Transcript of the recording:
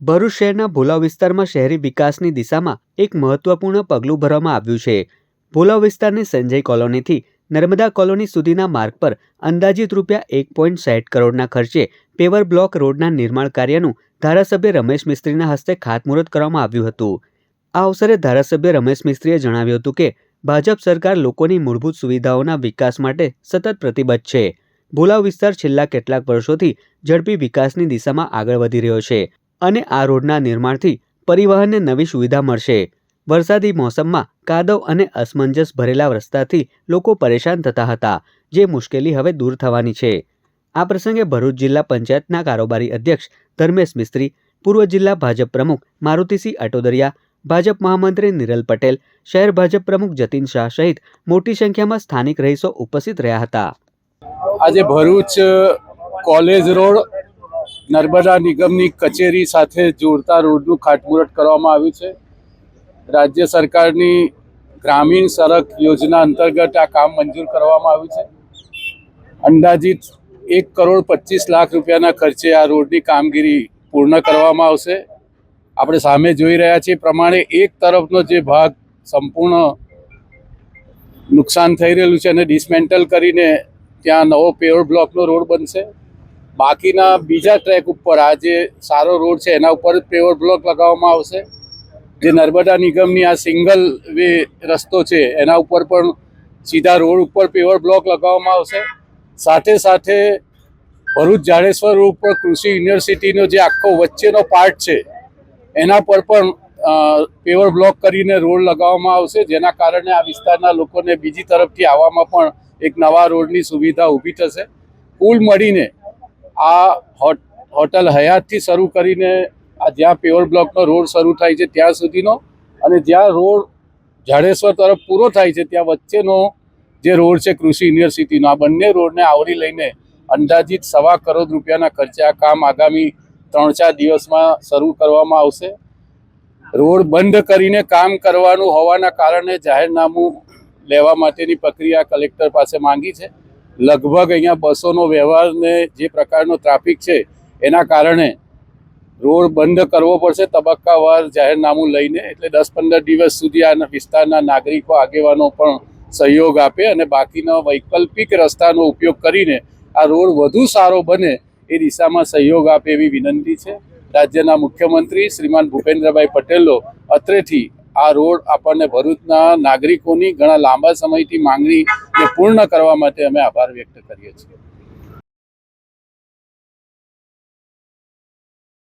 ભરૂચ શહેરના ભોલાવ વિસ્તારમાં શહેરી વિકાસની દિશામાં એક મહત્વપૂર્ણ પગલું ભરવામાં આવ્યું છે। ભોલાવ વિસ્તારની સંજય કોલોનીથી નર્મદા કોલોની સુધીના માર્ગ પર અંદાજિત રૂપિયા 1.60 કરોડના ખર્ચે પેવર બ્લોક રોડના નિર્માણ કાર્યનું ધારાસભ્ય રમેશ મિસ્ત્રીના હસ્તે ખાતમુહૂર્ત કરવામાં આવ્યું હતું। આ અવસરે ધારાસભ્ય રમેશ મિસ્ત્રીએ જણાવ્યું હતું કે ભાજપ સરકાર લોકોની મૂળભૂત સુવિધાઓના વિકાસ માટે સતત પ્રતિબદ્ધ છે। ભોલાવ વિસ્તાર છેલ્લા કેટલાક વર્ષોથી ઝડપી વિકાસની દિશામાં આગળ વધી રહ્યો છે અને આ રોડના નિર્માણથી પરિવહનને નવી સુવિધા મળશે। વરસાદી મોસમમાં કાદવ અને અસમંજસ ભરેલા રસ્તાથી લોકો પરેશાન થતા હતા, જે મુશ્કેલી હવે દૂર થવાની છે। આ પ્રસંગે ભરૂચ જિલ્લા પંચાયતના કારોબારી અધ્યક્ષ ધર્મેશ મિસ્ત્રી, પૂર્વ જિલ્લા ભાજપ પ્રમુખ મારુતિસિંહ અટોદરિયા, ભાજપ મહામંત્રી નિરલ પટેલ, શહેર ભાજપ પ્રમુખ જતીન શાહ સહિત મોટી સંખ્યામાં સ્થાનિક રહીશો ઉપસ્થિત રહ્યા હતા। આજે ભરૂચ કોલેજ રોડ નર્મદા નિગમની કચેરી સાથે જોડતા રોડનું ખાતમુહૂર્ત કરવામાં આવ્યું છે। રાજ્ય સરકારની ગ્રામીણ સડક યોજના અંતર્ગત આ કામ મંજૂર કરવામાં આવ્યું છે। અંદાજિત 1.25 કરોડ રૂપિયાના ખર્ચે આ રોડની કામગીરી પૂર્ણ કરવામાં આવશે। આપણે સામે જોઈ રહ્યા છીએ પ્રમાણે એક તરફનો જે ભાગ સંપૂર્ણ નુકસાન થઈ રહેલું છે અને ડિસમેન્ટલ કરીને ત્યાં નવો પેવર બ્લોકનો રોડ બનશે। બાકીના બીજા ટ્રેક ઉપર આ જે સારો રોડ છે એના ઉપર પેવર બ્લોક લગાવવામાં આવશે। જે નર્મદા નિગમની આ સિંગલ વે રસ્તો છે એના ઉપર પણ સીધા રોડ ઉપર પેવર બ્લોક લગાવવામાં આવશે। સાથે સાથે ભરૂચ જાડેશ્વર રોડ પર કૃષિ યુનિવર્સિટીનો જે આખો વચ્ચેનો પાર્ટ છે એના પર પણ પેવર બ્લોક કરીને રોડ લગાવવામાં આવશે, જેના કારણે આ વિસ્તારના લોકોને બીજી તરફથી આવવામાં પણ એક નવા રોડની સુવિધા ઊભી થશે। કુલ મળીને આ હોટલ હયાતથી શરૂ કરીને આ જ્યાં પેવર બ્લોકનો રોડ શરૂ થાય છે ત્યાં સુધીનો અને જ્યાં રોડ જાડેશ્વર તરફ પૂરો થાય છે ત્યાં વચ્ચેનો જે રોડ છે કૃષિ યુનિવર્સિટીનો, આ બંને રોડને આવરી લઈને અંદાજિત ₹1.25 કરોડ રૂપિયાના ખર્ચે આ કામ આગામી 3-4 દિવસમાં શરૂ કરવામાં આવશે। રોડ બંધ કરીને કામ કરવાનું હોવાના કારણે જાહેરનામું લેવા માટેની પ્રક્રિયા કલેક્ટર પાસે માંગી છે। લગભગ અહીંયા બસોનો વ્યવહારને જે પ્રકારનો ટ્રાફિક છે એના કારણે રોડ બંધ કરવો પડશે તબક્કાવાર જાહેરનામું લઈને, એટલે 10-15 દિવસ સુધી આ વિસ્તારના નાગરિકો આગેવાનો પણ સહયોગ આપે અને બાકીના વૈકલ્પિક રસ્તાનો ઉપયોગ કરીને આ રોડ વધુ સારો બને એ દિશામાં સહયોગ આપે એવી વિનંતી છે। રાજ્યના મુખ્યમંત્રી શ્રીમાન ભૂપેન્દ્રભાઈ પટેલો અત્રેથી આ રોડ આપણને ભરૂચના નાગરિકોની ઘણા લાંબા સમયથી માંગણીને પૂર્ણ કરવા માટે અમે આભાર વ્યક્ત કરીએ છીએ।